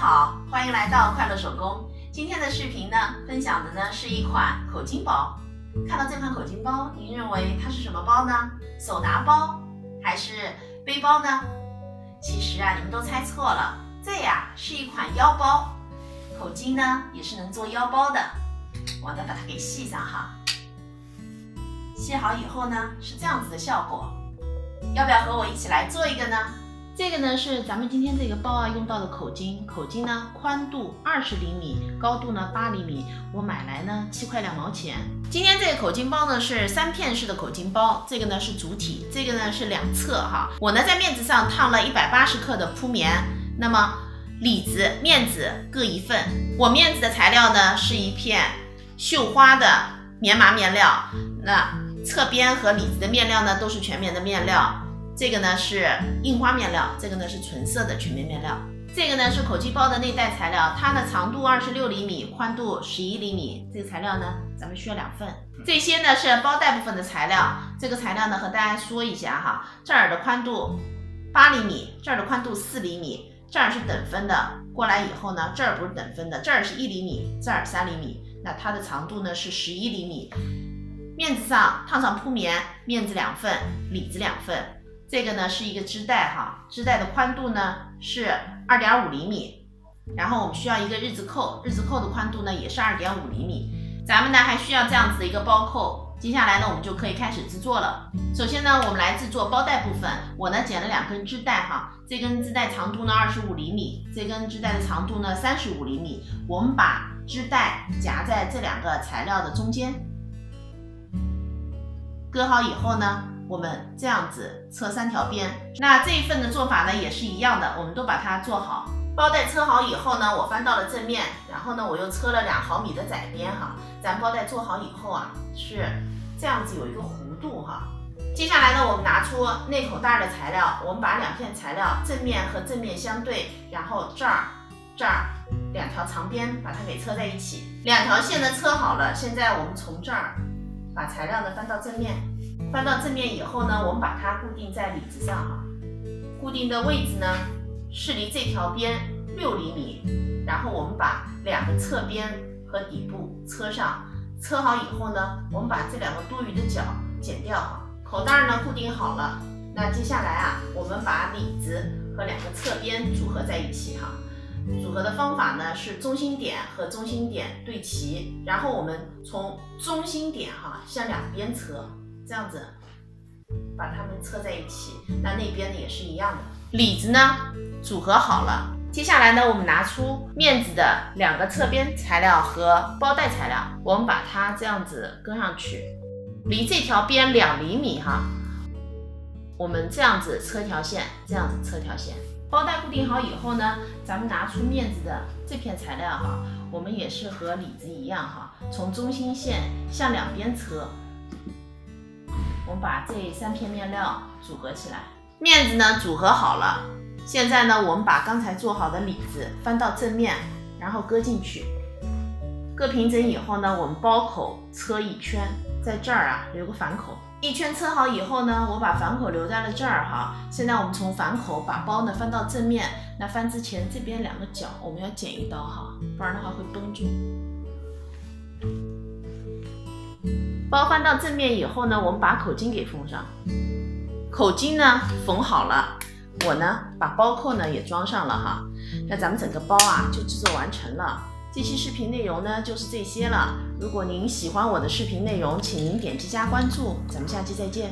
好，欢迎来到快乐手工。今天的视频呢，分享的呢是一款口巾包。看到这款口巾包，您认为它是什么包呢？手拿包还是背包呢？其实啊，你们都猜错了，这呀是一款腰包。口巾呢也是能做腰包的。我再把它给系上哈。系好以后呢，是这样子的效果。要不要和我一起来做一个呢？这个呢是咱们今天这个包啊用到的口巾，口巾呢宽度20厘米，高度呢8厘米，我买来呢7块2毛钱。今天这个口巾包呢是3片式的口巾包，这个呢是主体，这个呢是两侧哈。我呢在面子上烫了180克的铺棉，那么里子、面子各一份。我面子的材料呢是一片绣花的棉麻面料，那侧边和里子的面料呢都是全棉的面料。这个呢是印花面料，这个呢是纯色的全棉面料。这个呢是口巾包的内袋材料，它的长度26厘米，宽度11厘米。这个材料呢，咱们需要2份。这些呢是包袋部分的材料，这个材料呢和大家说一下哈，这儿的宽度8厘米，这儿的宽度4厘米，这儿是等分的。过来以后呢，这儿不是等分的，这儿是1厘米，这儿3厘米，那它的长度呢是11厘米。面子上烫上铺棉，面子2份，里子2份。这个呢是一个织带哈，织带的宽度呢是2.5厘米，然后我们需要一个日字扣，日字扣的宽度呢也是2.5厘米。咱们呢还需要这样子的一个包扣，接下来呢我们就可以开始制作了。首先呢我们来制作包带部分，我呢剪了2根织带哈，这根织带长度呢25厘米，这根织带的长度呢35厘米。我们把织带夹在这2个材料的中间，割好以后呢，我们这样子侧3条边。那这一份的做法呢也是一样的，我们都把它做好。包带车好以后呢，我翻到了正面，然后呢我又车了2毫米的窄边哈。咱包带做好以后啊，是这样子有一个弧度哈。接下来呢，我们拿出内口袋的材料，我们把2片材料正面和正面相对，然后这儿2条长边把它给车在一起，2条线呢车好了。现在我们从这儿把材料呢翻到正面，翻到正面以后呢，我们把它固定在里子上哈。固定的位置呢是离这条边6厘米，然后我们把2个侧边和底部车上，车好以后呢，我们把这2个多余的角剪掉哈。口袋呢固定好了，那接下来啊，我们把里子和2个侧边组合在一起哈。组合的方法呢是中心点和中心点对齐，然后我们从中心点哈向2边车，这样子把它们车在一起。那边呢也是一样的。里子呢组合好了，接下来呢我们拿出面子的2个侧边材料和包带材料，我们把它这样子搁上去，离这条边2厘米哈。我们这样子车条线，这样子车条线。包带固定好以后呢，咱们拿出面子的这片材料哈，我们也是和里子一样哈，从中心线向2边车。我们把这3片面料组合起来，面子呢组合好了。现在呢，我们把刚才做好的里子翻到正面，然后搁进去，搁平整以后呢，我们包口车1圈，在这儿啊留个反口。1圈车好以后呢，我把反口留在了这儿哈。现在我们从反口把包呢翻到正面，那翻之前这边2个角我们要剪1刀哈，不然的话会绷住。包翻到正面以后呢，我们把口巾给缝上。口巾呢缝好了，我呢把包扣呢也装上了哈。那咱们整个包啊就制作完成了。这期视频内容呢就是这些了。如果您喜欢我的视频内容，请您点击加关注，咱们下期再见。